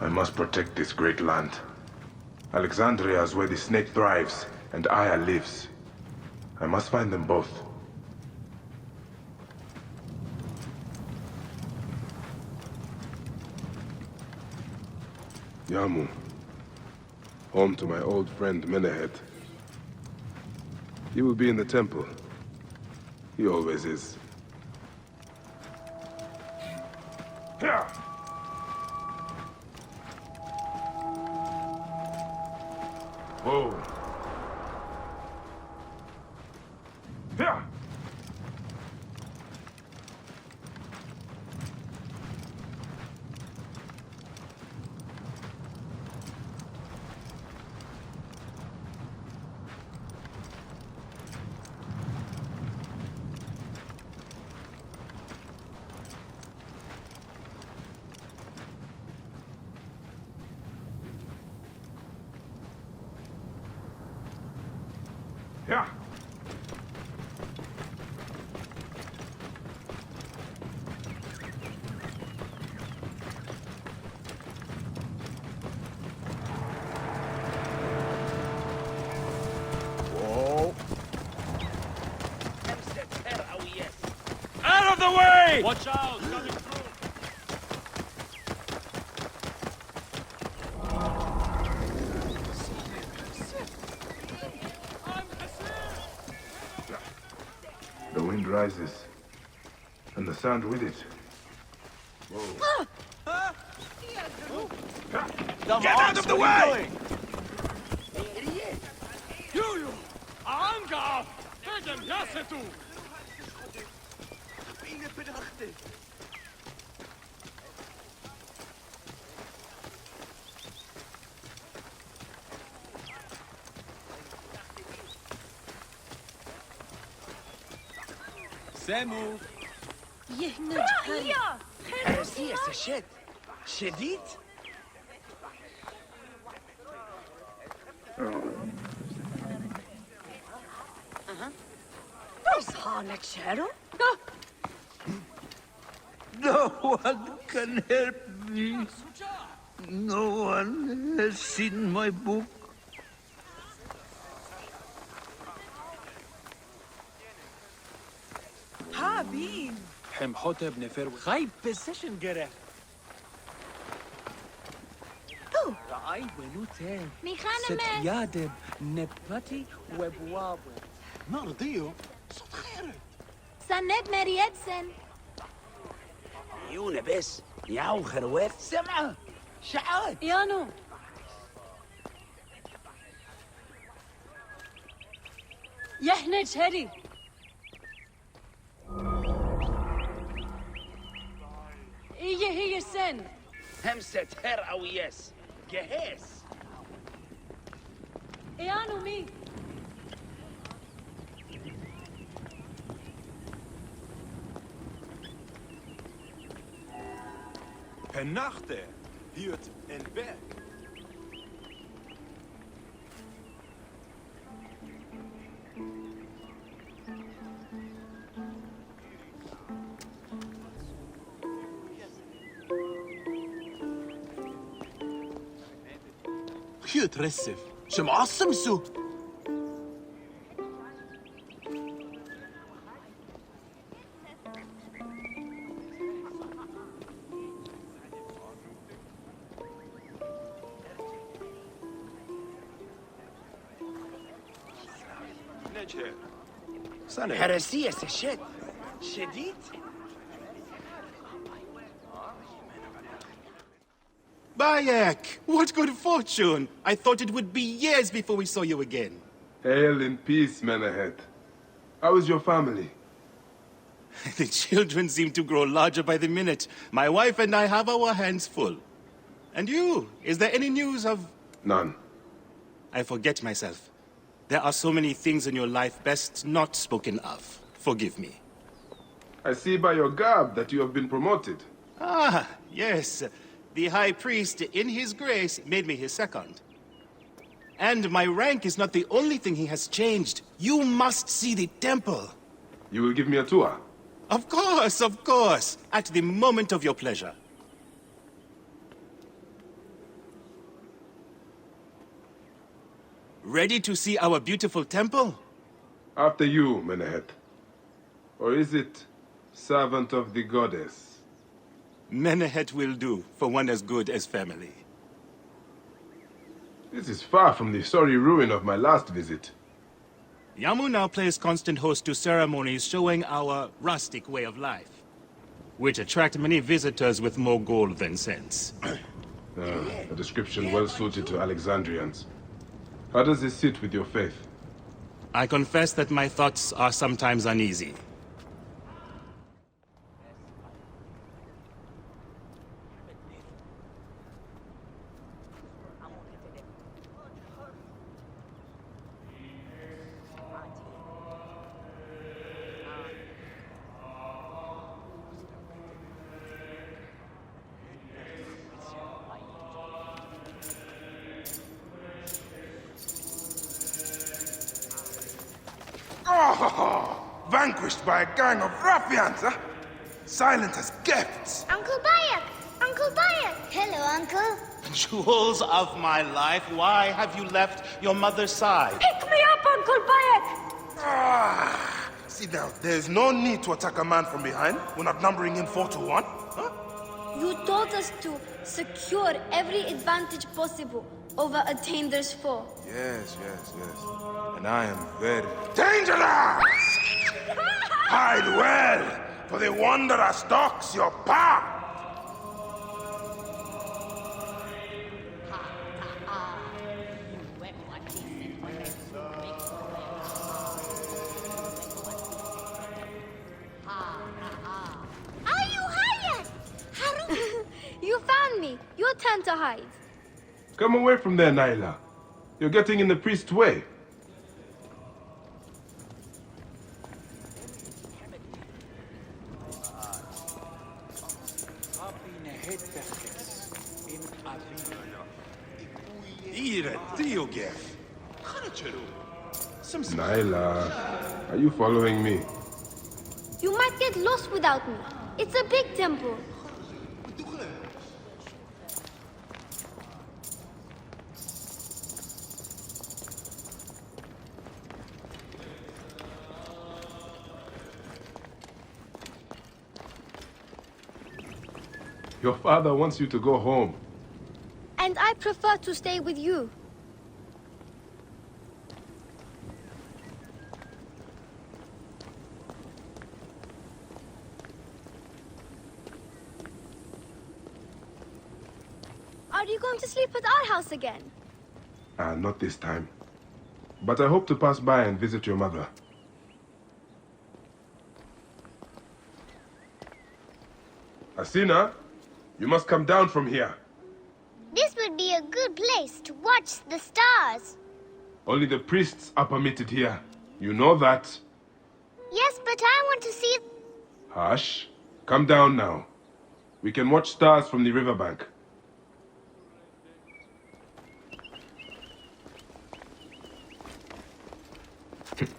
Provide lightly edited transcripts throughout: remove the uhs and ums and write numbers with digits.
I must protect this great land. Alexandria is where the snake thrives, and Aya lives. I must find them both. Yamu. Home to my old friend Menehet. He will be in the temple. He always is. Here! Whoa. Here! Yeah. Whoa. Out of the way! Watch out! Coming through! The wind rises, and the sound with it. Whoa. Get out of the way! You! Anga! Tegen Yasetu! سامو يهنا جهل هرسية سشد شديد صحانك شعره؟ No one can help me. No one has seen my book. حبيب حمحوتب نفر غايب بسيشن جره رأي ونوتين ميخانة ست مات يادب نبتي وبواب مرضيو صوت خيرك سند مريدسن عيونه بس ياو خروات سمعة شعات يانو يهنا جهري هي السن همسة هر أو يس جهاز يانو مي Pennachte hiert en Berg. Hiert ressif. شمعصم سو. نجهر. سنة. هرسية سشد شديد Bayek! What good fortune! I thought it would be years before we saw you again. Hail in peace, Menehet. How is your family? The children seem to grow larger by the minute. My wife and I have our hands full. And you? Is there any news of... None. I forget myself. There are so many things in your life best not spoken of. Forgive me. I see by your garb that you have been promoted. Ah, yes. The High Priest, in his grace, made me his second. And my rank is not the only thing he has changed. You must see the temple. You will give me a tour? Of course, of course. At the moment of your pleasure. Ready to see our beautiful temple? After you, Menehet. Or is it servant of the goddess? Menehet will do for one as good as family. This is far from the sorry ruin of my last visit. Yamu now plays constant host to ceremonies showing our rustic way of life, which attract many visitors with more gold than sense. A description well suited to Alexandrians. How does this sit with your faith? I confess that my thoughts are sometimes uneasy. Vanquished by a gang of ruffians, huh? Silent as gifts. Uncle Bayek! Uncle Bayek! Hello, Uncle. Jewels of my life, why have you left your mother's side? Pick me up, Uncle Bayek! Sit down. There's no need to attack a man from behind. We're not numbering him 4 to 1. Huh? You taught us to secure every advantage possible over a Tainder's foe. Yes. And I am very dangerous! Hide well, for the wanderer stalks your path! Are you hired? You found me. Your turn to hide. Come away from there, Naila. You're getting in the priest's way. Naila, are you following me? You might get lost without me. It's a big temple. Your father wants you to go home. And I prefer to stay with you. Are you going to sleep at our house again? Not this time. But I hope to pass by and visit your mother. Asina, you must come down from here. This would be a good place to watch the stars. Only the priests are permitted here. You know that. Yes, but I want to see... Hush. Come down now. We can watch stars from the riverbank.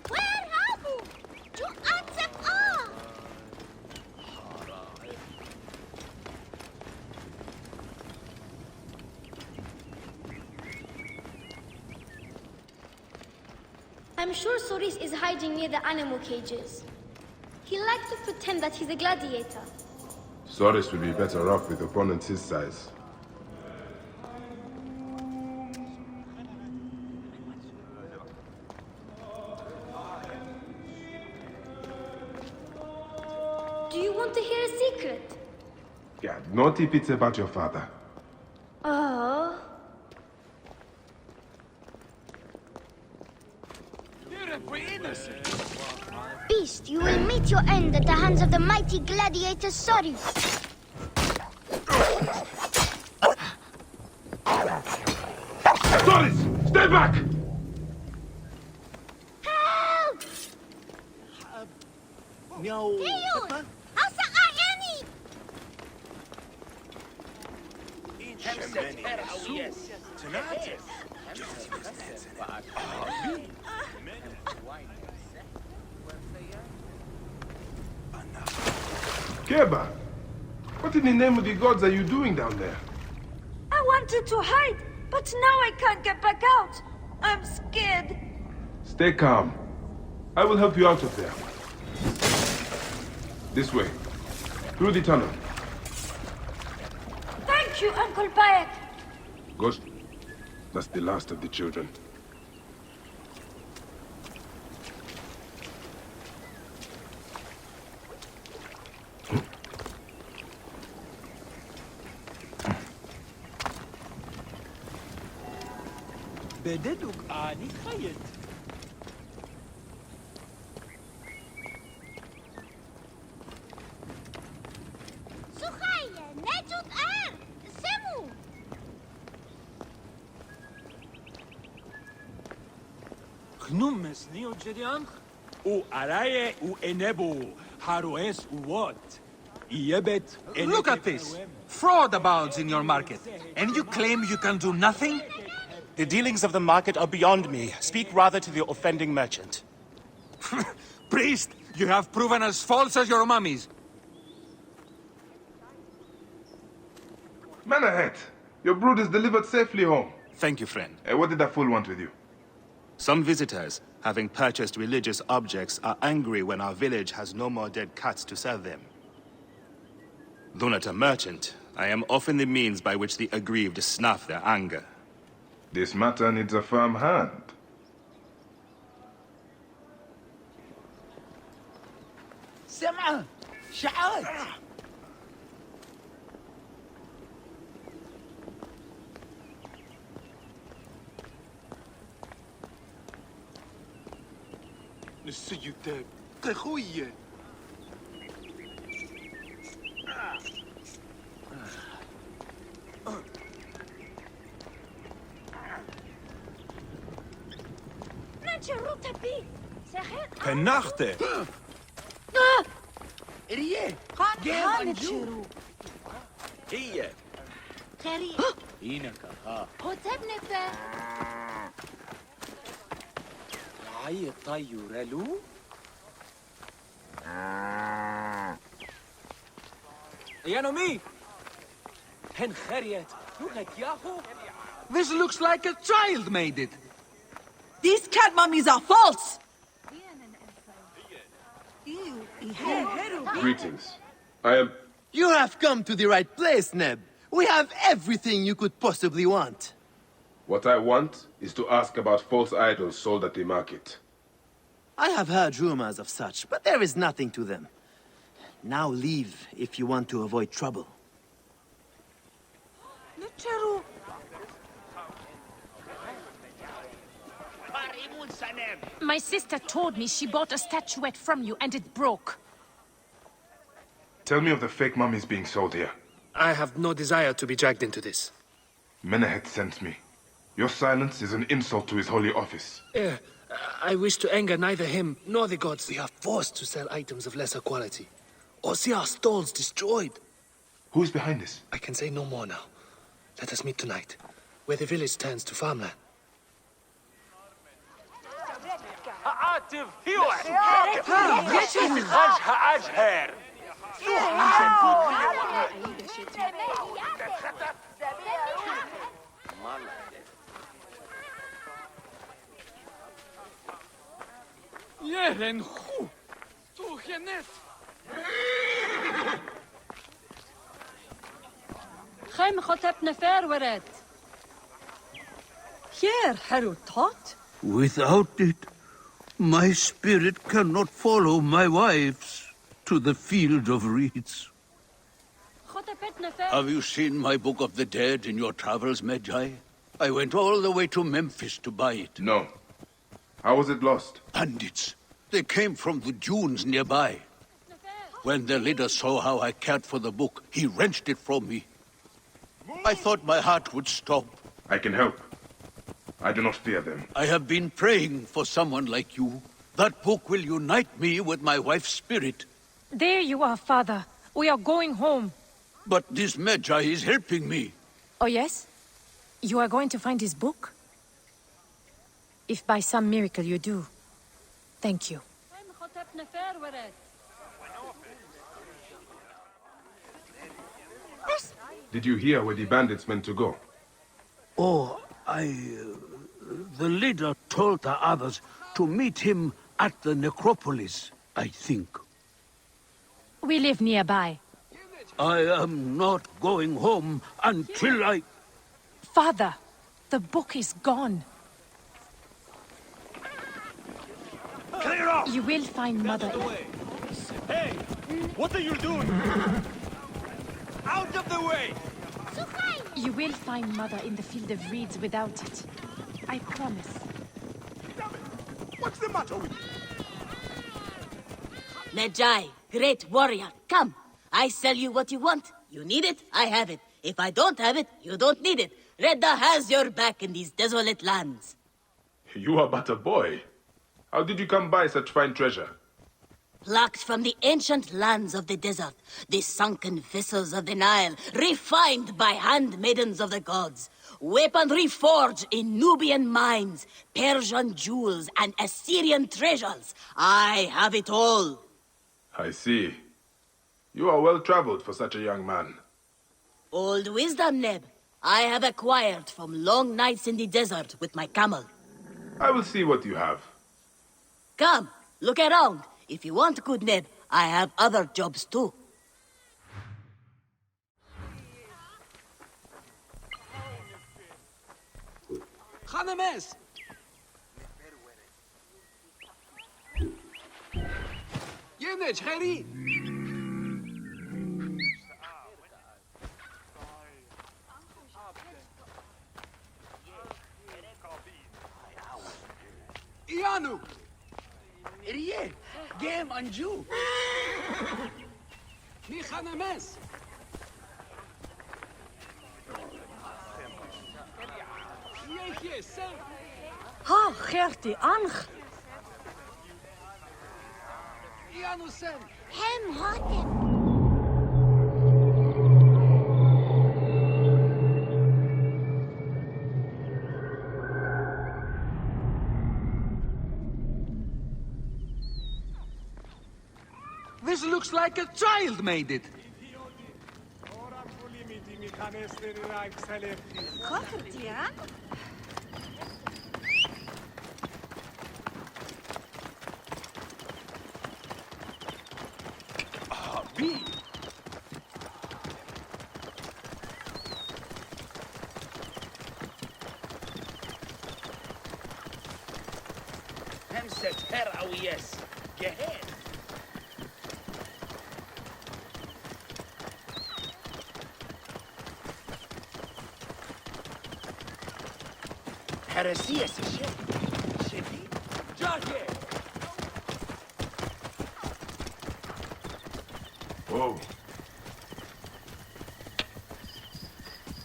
Where are you? To answer all! I'm sure Soris is hiding near the animal cages. He likes to pretend that he's a gladiator. Soris would be better off with opponents his size. Do you want to hear a secret? Yeah, not if it's about your father. Oh. Beast, you will meet your end at the hands of the mighty gladiator Soris. Soris! Stay back! Help! No. Teyun! Asa Ayani! Keba, what in the name of the gods are you doing down there? I wanted to hide, but now I can't get back out. I'm scared. Stay calm. I will help you out of there. This way. Through the tunnel. Thank you, Uncle Bayek. Ghost, that's the last of the children. بدلك آني خيط. Sukhaya, netut ar! Semu! خنومس نيو جديان و أراي و إنبو هاروس وات يبت. Look at this! Fraud abounds in your market, and you claim you can do nothing? The dealings of the market are beyond me. Speak rather to the offending merchant. Priest, you have proven as false as your mummies. Man ahead! Your brood is delivered safely home. Thank you, friend. What did that fool want with you? Some visitors, having purchased religious objects, are angry when our village has no more dead cats to sell them. Though not a merchant, I am often the means by which the aggrieved snuff their anger. This matter needs a firm hand. سمعة شعات. السيد تخوي. Penachte. إريه. خان تشيرو. هي. خيري. إينك ها. هوتب نفر. هاي طيورلو. يا نومي. هن خريت. لغة ياهو. This looks like a child made it. These cat mummies are false. Greetings. I am... You have come to the right place, Neb. We have everything you could possibly want. What I want is to ask about false idols sold at the market. I have heard rumors of such, but there is nothing to them. Now leave if you want to avoid trouble. My sister told me she bought a statuette from you and it broke. Tell me of the fake mummies being sold here. I have no desire to be dragged into this. Menehet sent me. Your silence is an insult to his holy office. I wish to anger neither him nor the gods. We are forced to sell items of lesser quality, or see our stalls destroyed. Who is behind this? I can say no more now. Let us meet tonight, where the village turns to farmland. عاتف هيوة. خشها أجهر. يهرن خو. توخنت. خيم خطب نفر ورد. Here, حلو tot. Without it, my spirit cannot follow my wives to the field of reeds. Have you seen my Book of the Dead in your travels, Magi? I went all the way to Memphis to buy it. No. How was it lost? Bandits. They came from the dunes nearby. When their leader saw how I cared for the book, he wrenched it from me. I thought my heart would stop. I can help. I do not fear them. I have been praying for someone like you. That book will unite me with my wife's spirit. There you are, Father. We are going home. But this Magi is helping me. Oh, yes? You are going to find his book? If by some miracle you do, thank you. Did you hear where the bandits meant to go? Oh, The leader told the others to meet him at the necropolis, I think. We live nearby. I am not going home until I... Father, the book is gone. Clear off! You will find Mother. Hey! What are you doing? Out of the way! You will find Mother in the field of reeds without it. I promise. What's the matter with you? Medjai, great warrior, come. I sell you what you want. You need it, I have it. If I don't have it, you don't need it. Redda has your back in these desolate lands. You are but a boy. How did you come by such fine treasure? Plucked from the ancient lands of the desert, the sunken vessels of the Nile, refined by handmaidens of the gods. Weaponry forged in Nubian mines, Persian jewels, and Assyrian treasures. I have it all. I see. You are well traveled for such a young man. Old wisdom, Neb. I have acquired from long nights in the desert with my camel. I will see what you have. Come, look around. If you want good Neb, I have other jobs too. Khanemes! Yenej, kheri! Ianu! Iriye! Game Anju! Mi Khanemes! Ha, Gertie, Anch. Ianu sen! Hem hotem. This looks like a child made it. B. همسة هرعويس جهاد هرسية شديد جاهد Whoa.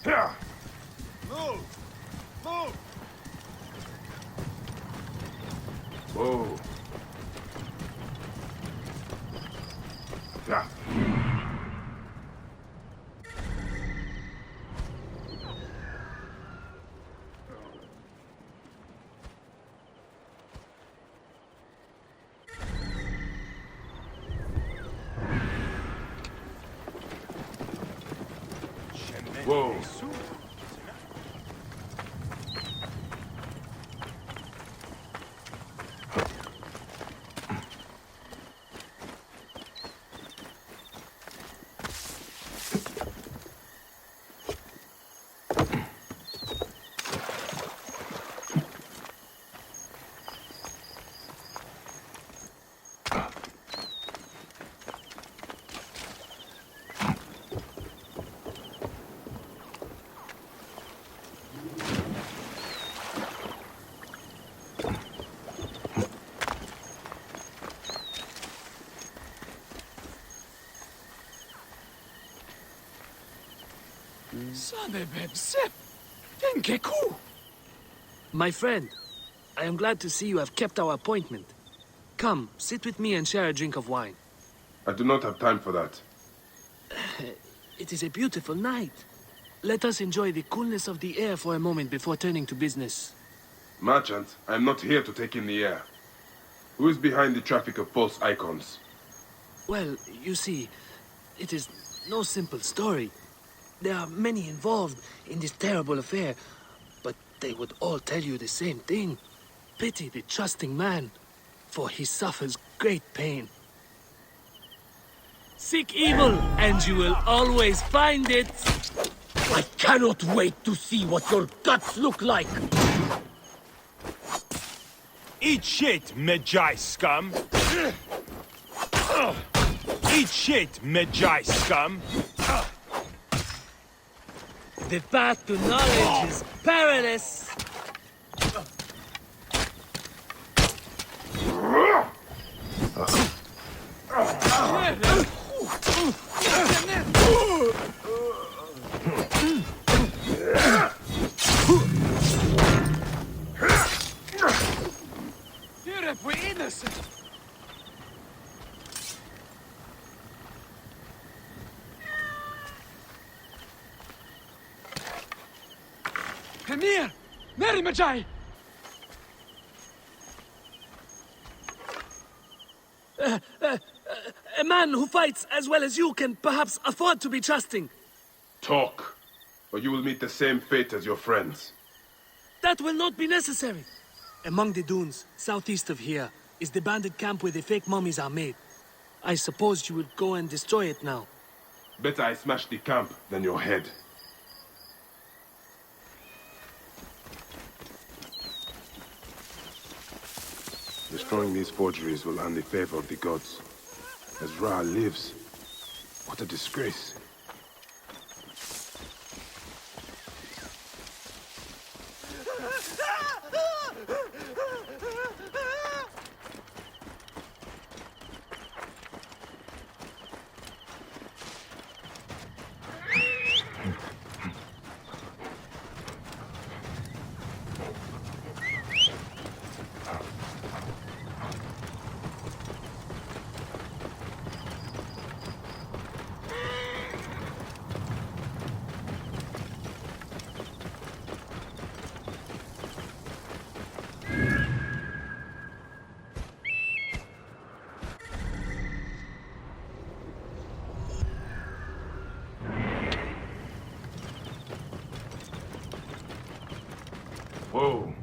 Here. Move! Move! Whoa. Yeah. Whoa. My friend, I am glad to see you have kept our appointment. Come, sit with me and share a drink of wine. I do not have time for that. It is a beautiful night. Let us enjoy the coolness of the air for a moment before turning to business. Merchant, I am not here to take in the air. Who is behind the traffic of false icons? Well, you see, it is no simple story. There are many involved in this terrible affair, but they would all tell you the same thing. Pity the trusting man, for he suffers great pain. Seek evil, and you will always find it. I cannot wait to see what your guts look like! Eat shit, Magi scum! Eat shit, Magi scum! The path to knowledge is perilous. If we're innocent. Come here! Mary Magi! A man who fights as well as you can perhaps afford to be trusting. Talk, or you will meet the same fate as your friends. That will not be necessary. Among the dunes, southeast of here, is the bandit camp where the fake mummies are made. I suppose you would go and destroy it now. Better I smash the camp than your head. Destroying these forgeries will earn the favor of the gods. As Ra lives, what a disgrace. Whoa.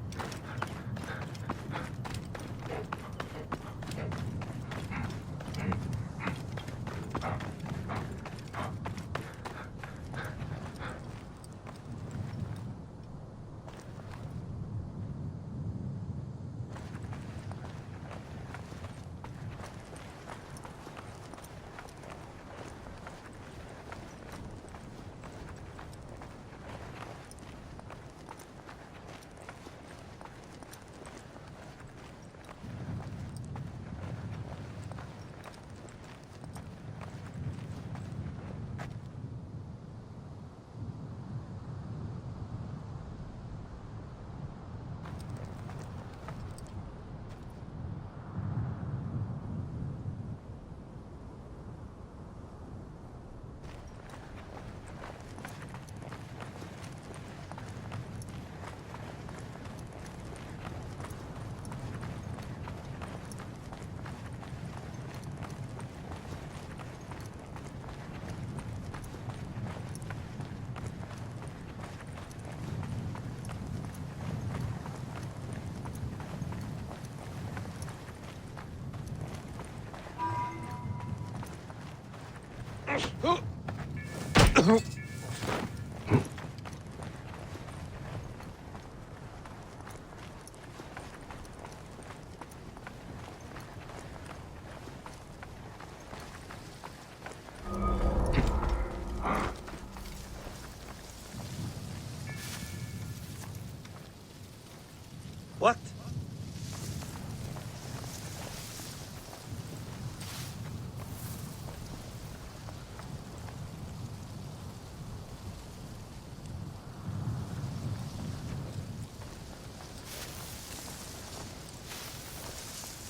What?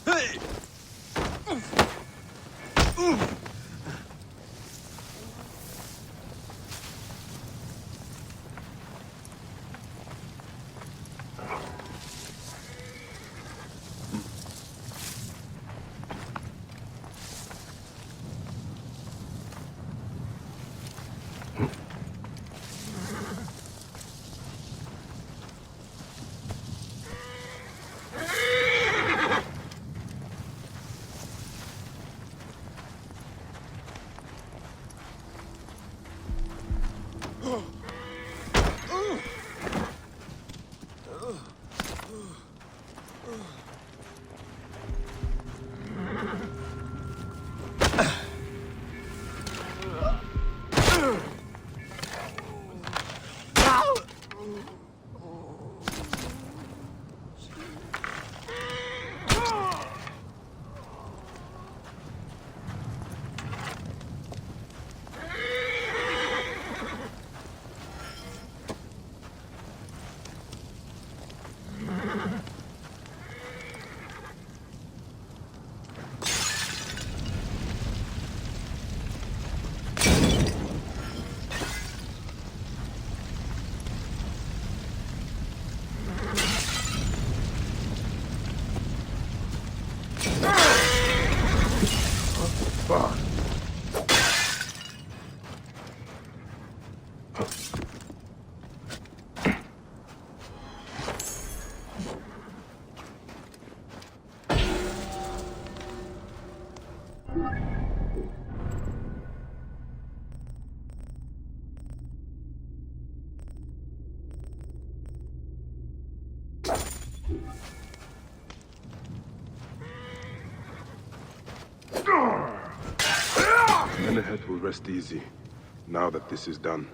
Hey! Men ahead will rest easy, now that this is done.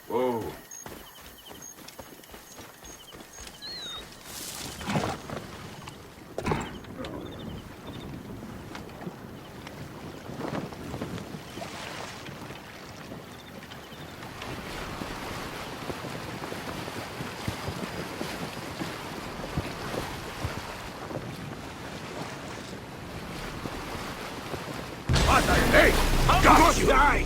Whoa. Hey! Got you! Die!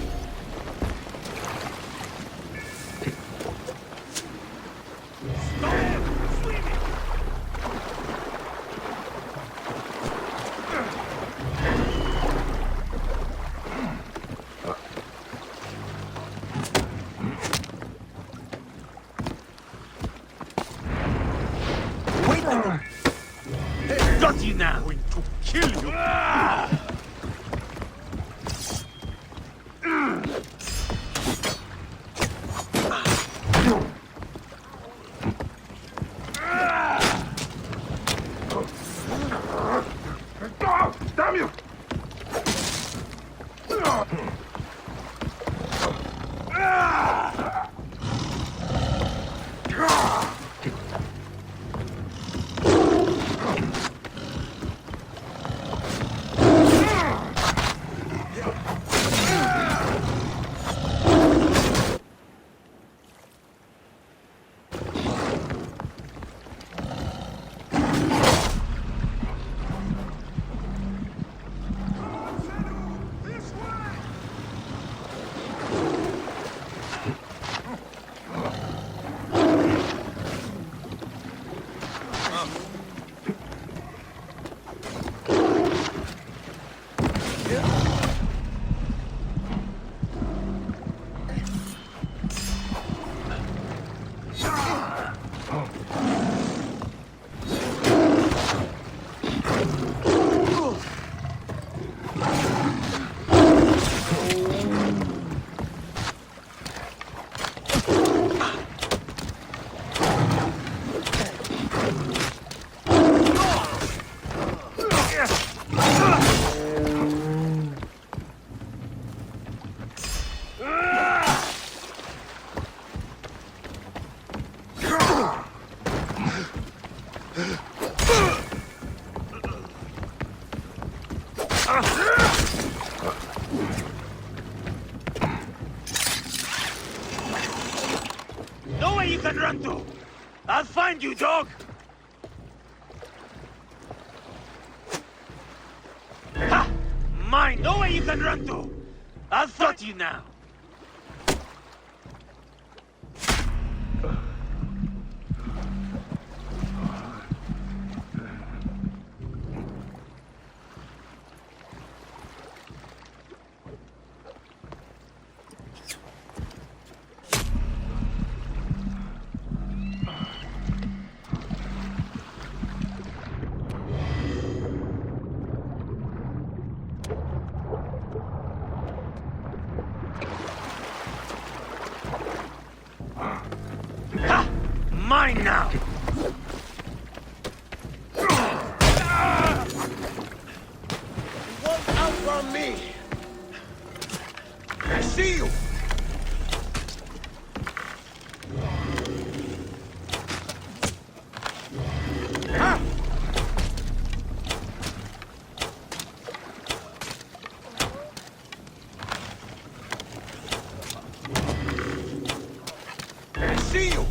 Got you now! I'm going to kill you! Damn you! Nowhere you can run to! I'll find you, dog! Ha! Mine! Nowhere you can run to! I'll fight you now! now! You won't outrun me! I see you! Ah! I see you!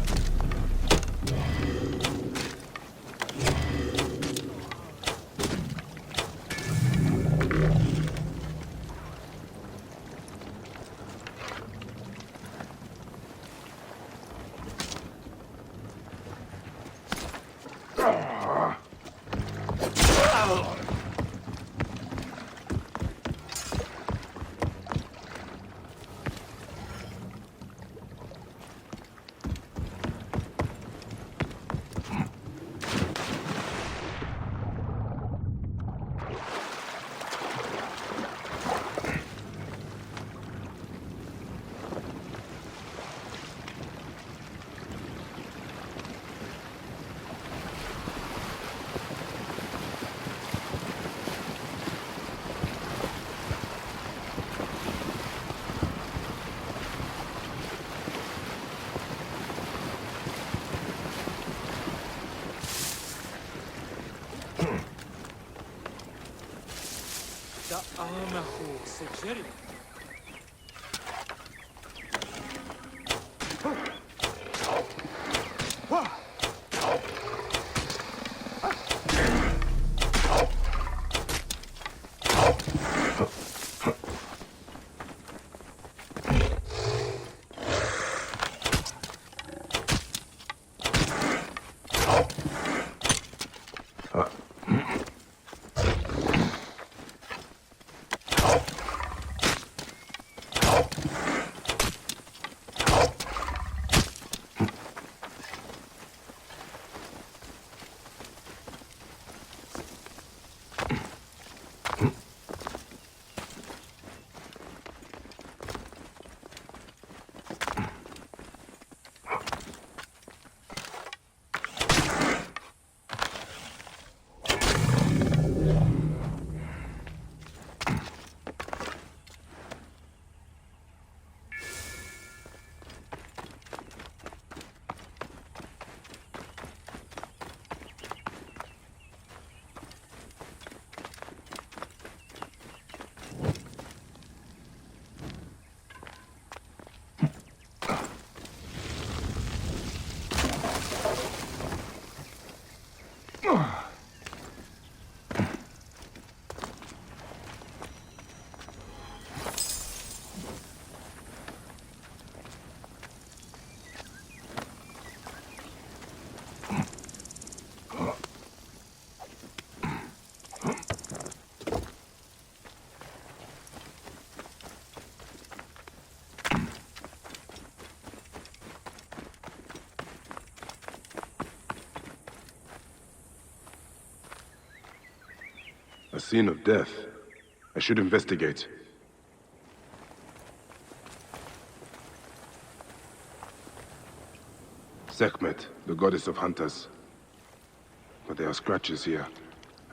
A scene of death. I should investigate. Sekhmet, the goddess of hunters. But there are scratches here,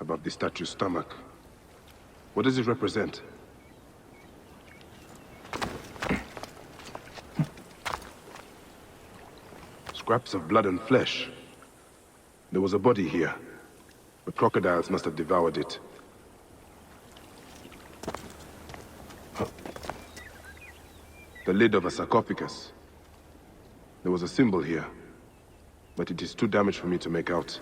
above the statue's stomach. What does it represent? Scraps of blood and flesh. There was a body here. The crocodiles must have devoured it. The lid of a sarcophagus. There was a symbol here, but it is too damaged for me to make out.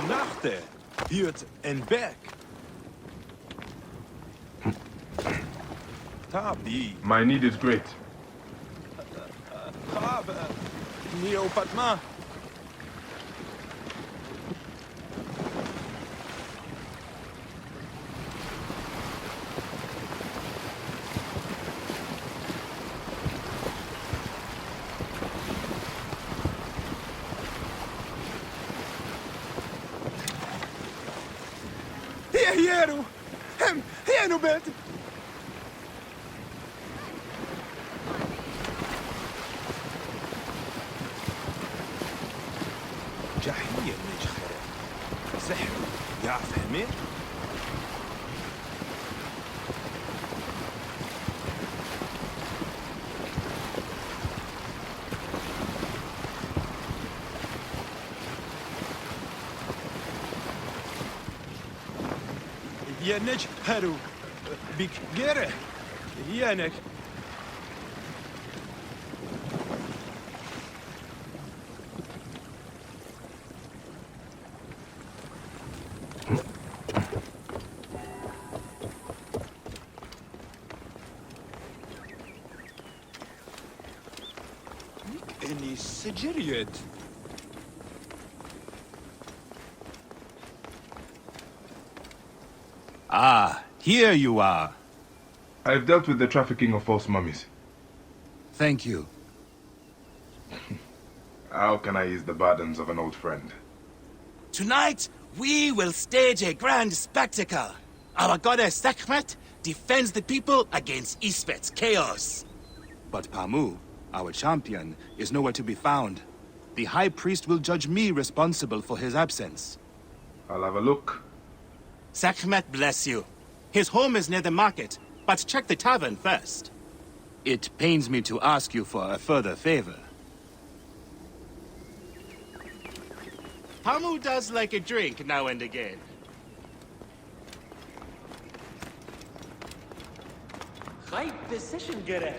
Nachten, Hüt en Beck. Tabi. My need is great. Gabe. Neopatma. Hieru! Hieru bet! جحية نجخرة سحر يا فهمي؟ يانك هارو بيك غيره يانك اني سجريت Ah, here you are. I've dealt with the trafficking of false mummies. Thank you. How can I ease the burdens of an old friend? Tonight, we will stage a grand spectacle. Our goddess Sekhmet defends the people against Ispet's chaos. But Pamu, our champion, is nowhere to be found. The High Priest will judge me responsible for his absence. I'll have a look. Sekhmet bless you. His home is near the market, but check the tavern first. It pains me to ask you for a further favor. Pamu does like a drink now and again. Right decision, Gere.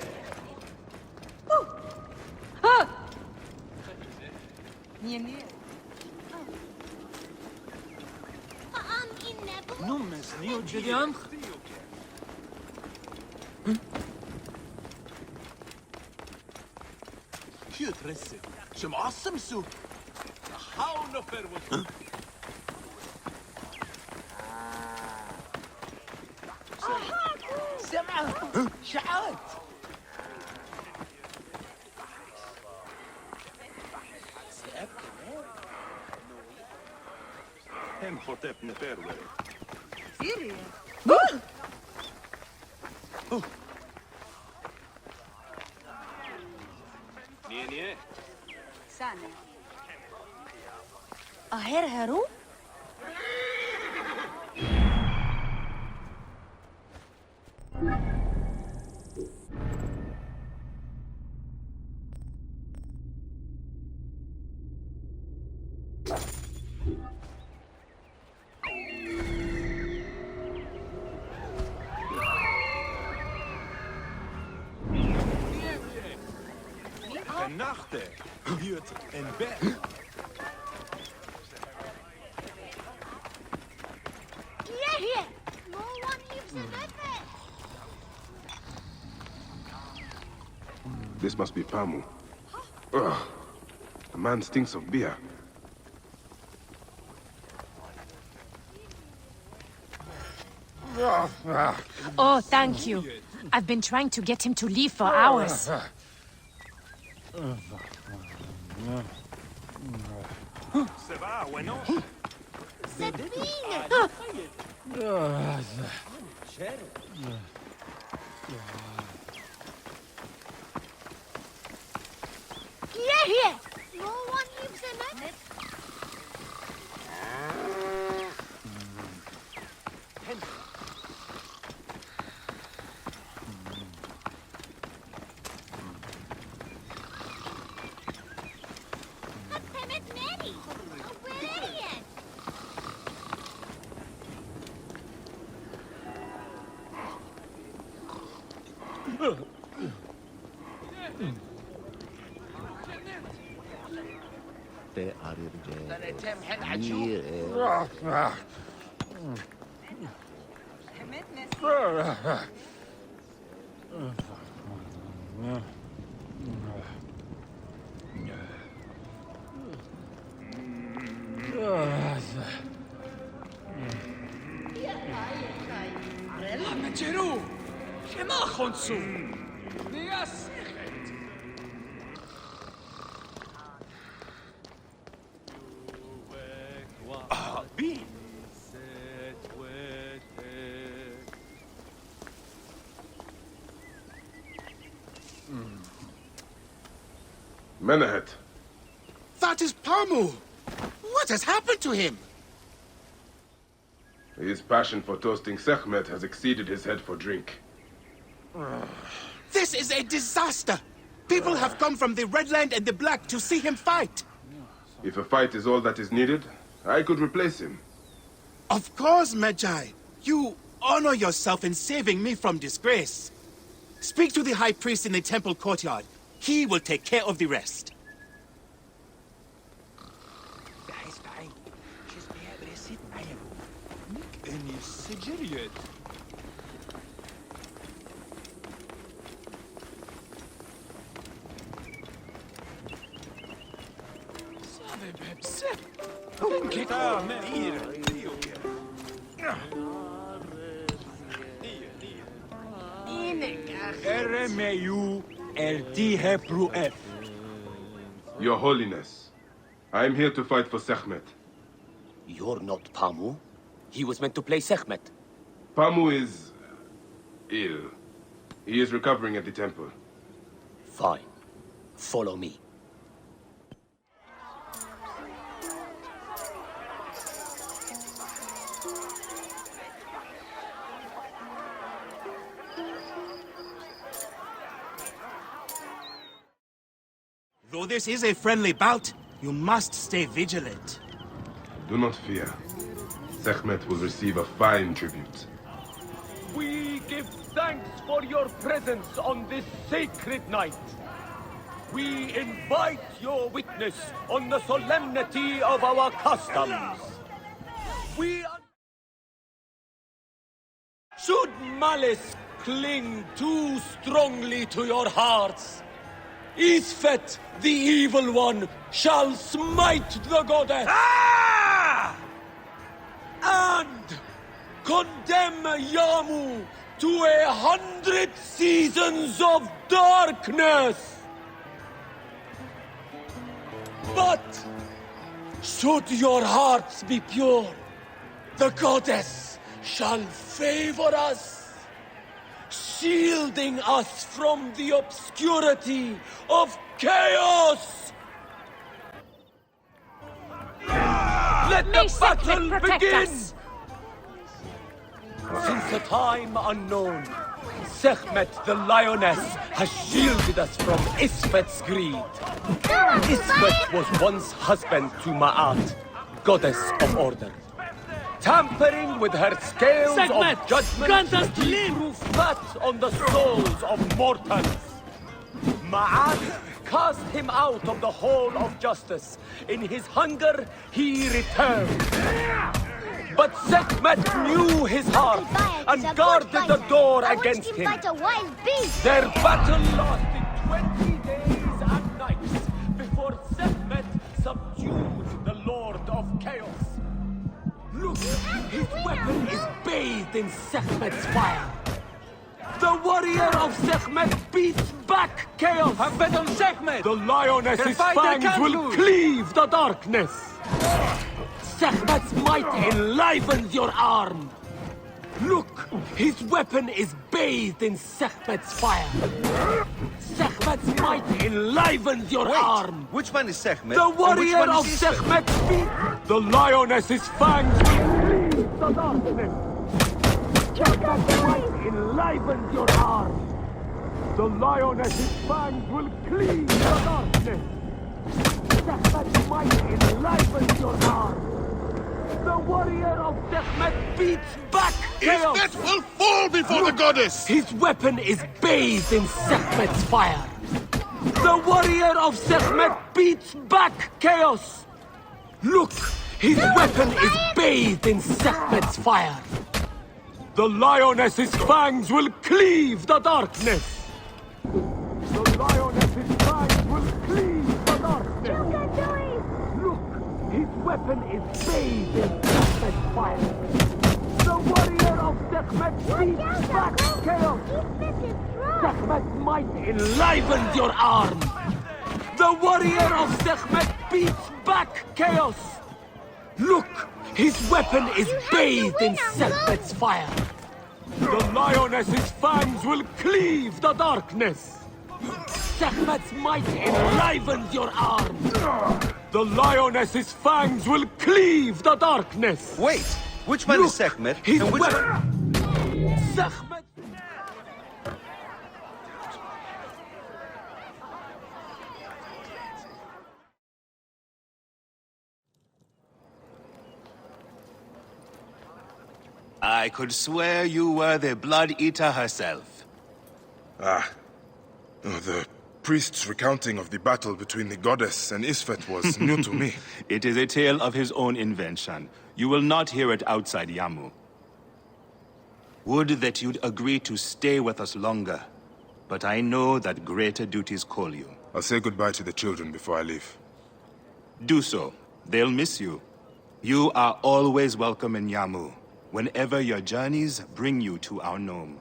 Nummes nio Gideon. شو ترسم؟ شو معصم سو؟ حاول نفر سمعة شعات هم خطف نفر وري سيريا نيه سنة أهير هرو؟ Nachte wird in Bett. Here! No one lives in bed. This must be Pamu. Ugh. The man stinks of beer. Oh, thank you. I've been trying to get him to leave for hours. Se va, bueno. Here! No one lives in it. תראו! שמה חונסו? נהיה שכת! בי! Menahet. That is Pamu! What has happened to him? His passion for toasting Sekhmet has exceeded his head for drink. This is a disaster! People have come from the Red Land and the Black to see him fight. If a fight is all that is needed, I could replace him. Of course, Magi. You honor yourself in saving me from disgrace. Speak to the High Priest in the temple courtyard. He will take care of the rest. Your Holiness, I am here to fight for Sekhmet. You're not Pamu. He was meant to play Sekhmet. Pamu is ill. He is recovering at the temple. Fine. Follow me. Though this is a friendly bout, you must stay vigilant. Do not fear. Sekhmet will receive a fine tribute. We give thanks for your presence on this sacred night. We invite your witness on the solemnity of our customs. Should malice cling too strongly to your hearts, Isfet, the evil one, shall smite the goddess. And condemn Yamu to 100 seasons of darkness. But should your hearts be pure, the goddess shall favor us, shielding us from the obscurity of chaos. Let the battle begin! Since a time unknown, Sekhmet the lioness has shielded us from Isfet's greed. Isfet was once husband to Ma'at, goddess of order. Tampering with her scales Sekhmet, of judgment, grant us to he live. grew fat on the souls of mortals. Ma'at cast him out of the hall of justice. In his hunger, he returned. But Sekhmet knew his heart and guarded the door against him. Their battle lasted 20 days and nights before Sekhmet subdued the Lord of Chaos. Look, his weapon is bathed in Sekhmet's fire. The warrior of Sekhmet beats back chaos. On Sekhmet! The lioness's fangs will cleave the darkness. Sekhmet's might enlivens your arm. Look, his weapon is bathed in Sekhmet's fire. Sekhmet's might enlivens your arm. Which one is Sekhmet? The warrior of Sekhmet beats the lioness's fangs will cleave the darkness. Sekhmet's might enlivens your arm. The lioness's fangs will cleave the darkness. Sekhmet's might enlivens your arm. The warrior of Sekhmet beats back chaos. Isfet will fall before the goddess! His weapon is bathed in Sekhmet's fire. The warrior of Sekhmet beats back chaos. Look, his weapon is bathed in Sekhmet's fire. The lioness's fangs will cleave the darkness. The lioness's fangs will cleave the darkness. Look, his weapon is bathed in Sekhmet's fire. The warrior of Sekhmet beats back chaos. Sekhmet's might enlivens your arm. The warrior of Sekhmet beats back chaos. Look, his weapon is bathed in Sekhmet's fire. The lioness's fangs will cleave the darkness. Sekhmet's might enlivens your arms. The lioness's fangs will cleave the darkness. Wait, which one is Sekhmet? His And which weapon. Sekhmet. I could swear you were the Blood Eater herself. Ah. Oh, the priest's recounting of the battle between the goddess and Isfet was new to me. It is a tale of his own invention. You will not hear it outside Yamu. Would that you'd agree to stay with us longer. But I know that greater duties call you. I'll say goodbye to the children before I leave. Do so. They'll miss you. You are always welcome in Yamu, whenever your journeys bring you to our gnome.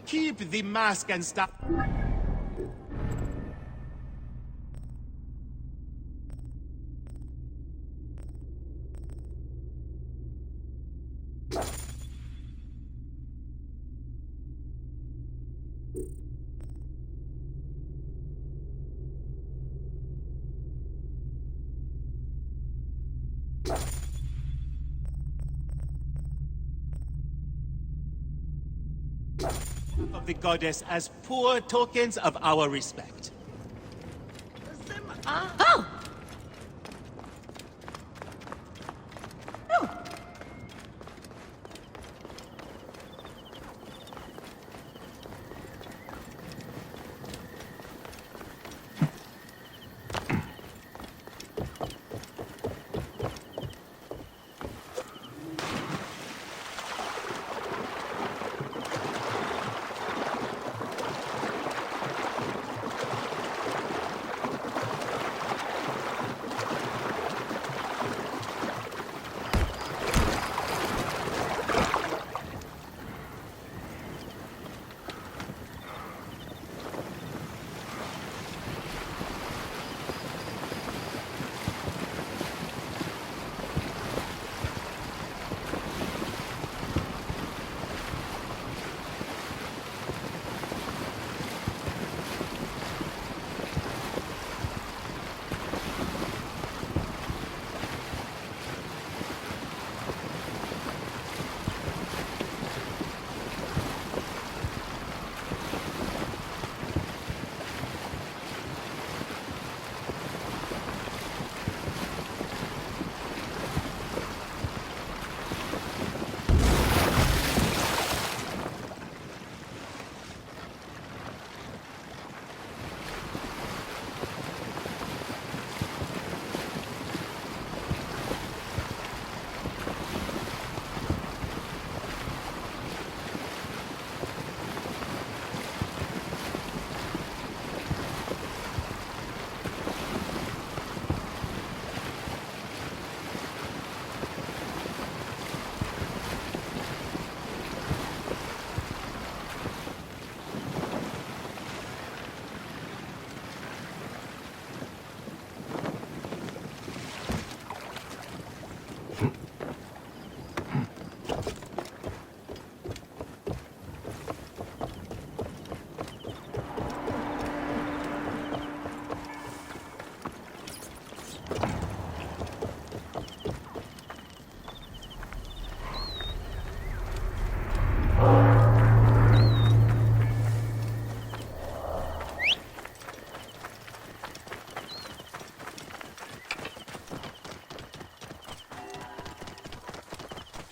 Keep the mask and stop. Of the goddess as poor tokens of our respect. Oh!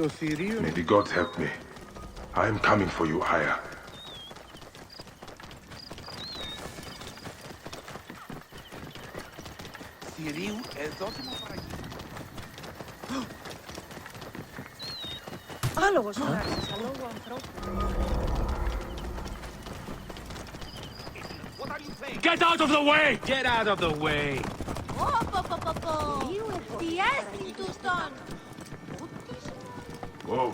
May the gods help me. I am coming for you, Aya. Get out of the way! Get out of the way! Whoa.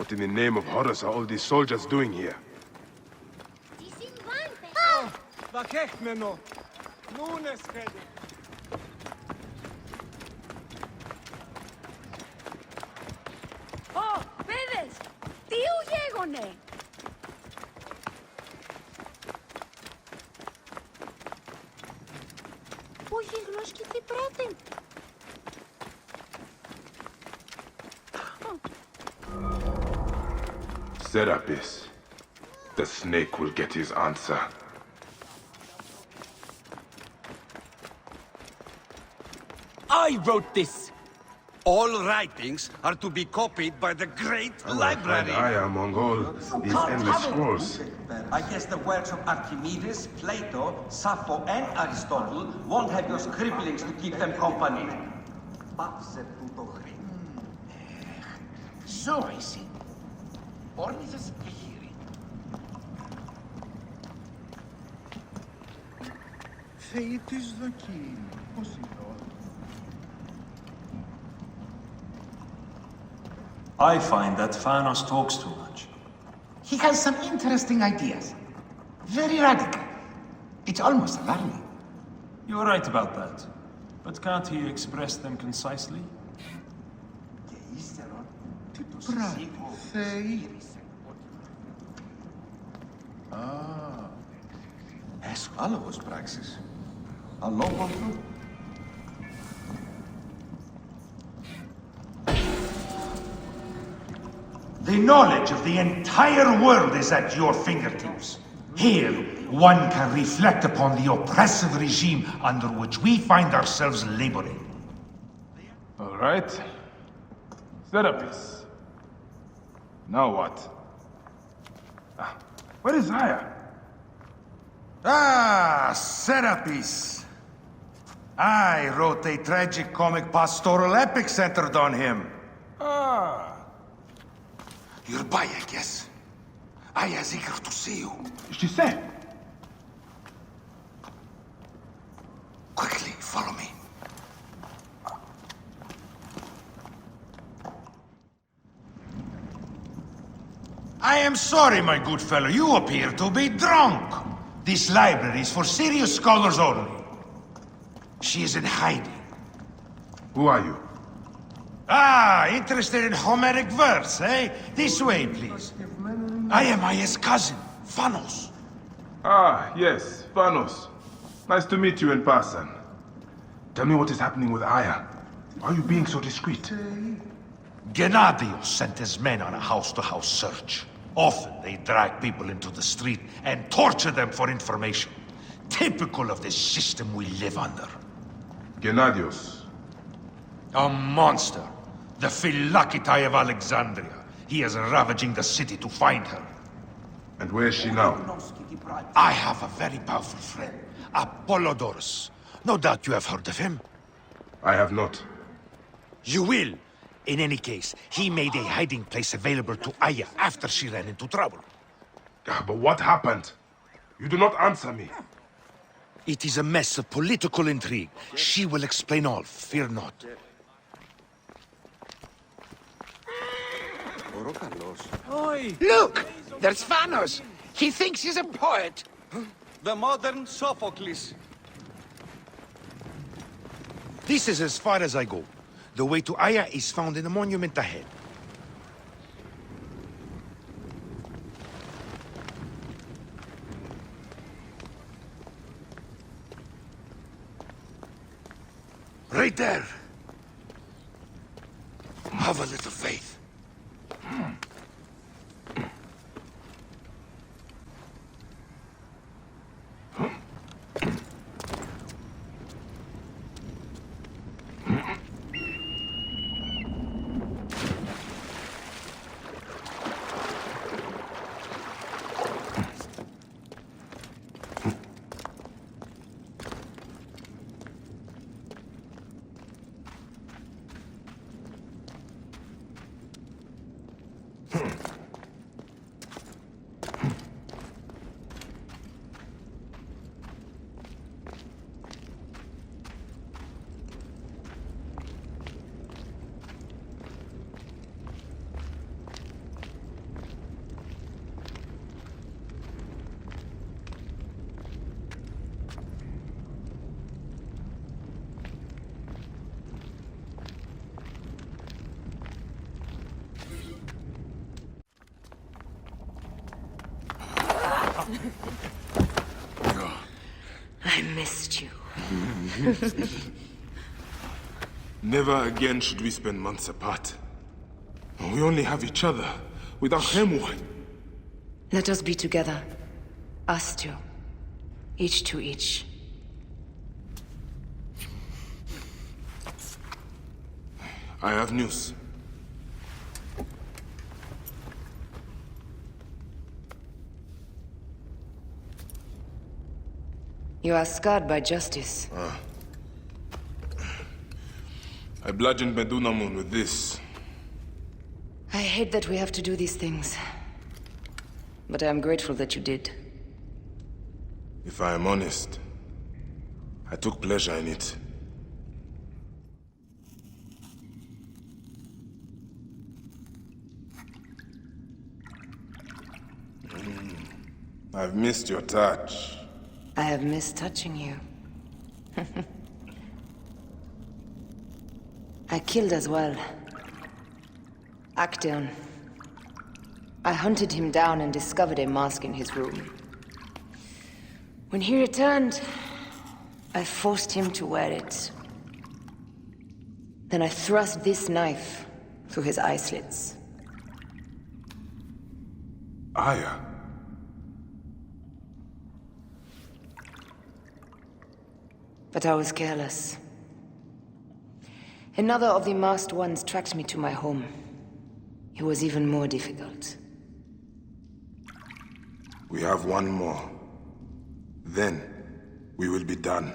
What in the name of Horus are all these soldiers doing here? Oh, παιδες! Τι γέγονε! Όχι γλώσκει τι πρέπει. Serapis. The snake will get his answer. I wrote this. All writings are to be copied by the great library. I am among all these endless scrolls. I guess the works of Archimedes, Plato, Sappho, and Aristotle won't have your scribblings to keep them company. So is it. Όρνηθες πλήρη. Θεή της δοκή. Πώς είναι. I find that Thanos talks too much. He has some interesting ideas. Very radical. It's almost alarming. You're right about that. But can't he express them concisely? Πράγματι, Θεή. Άλογος πράξης. Αλόβολο. The knowledge of the entire world is at your fingertips. Here, one can reflect upon the oppressive regime under which we find ourselves laboring. All right. Serapis. Now what? Where is Aya? Serapis. I wrote a tragic comic pastoral epic centered on him. You're by, I guess. Aya's eager to see you. She said. Quickly, follow me. I am sorry, my good fellow. You appear to be drunk. This library is for serious scholars only. She is in hiding. Who are you? Interested in Homeric verse, eh? This way, please. I am Aya's cousin, Phanos. Yes, Thanos. Nice to meet you in person. Tell me what is happening with Aya. Why are you being so discreet? Gennadios sent his men on a house-to-house search. Often they drag people into the street and torture them for information. Typical of the system we live under. Gennadios. A monster. The Philakitae of Alexandria. He is ravaging the city to find her. And where is she now? I have a very powerful friend, Apollodorus. No doubt you have heard of him. I have not. You will. In any case, he made a hiding place available to Aya after she ran into trouble. But what happened? You do not answer me. It is a mess of political intrigue. She will explain all, fear not. Look! There's Phanos! He thinks he's a poet! The modern Sophocles. This is as far as I go. The way to Aya is found in the monument ahead. Right there. Have a little faith. I missed you. Never again should we spend months apart. We only have each other. Without him, what? Let us be together. Us two. Each to each. I have news. You are scarred by justice. I bludgeoned Medunamun with this. I hate that we have to do these things. But I am grateful that you did. If I am honest, I took pleasure in it. I've missed your touch. I have missed touching you. I killed as well. Actaeon. I hunted him down and discovered a mask in his room. When he returned, I forced him to wear it. Then I thrust this knife through his eye slits. Aya? But I was careless. Another of the masked ones tracked me to my home. It was even more difficult. We have one more. Then, we will be done.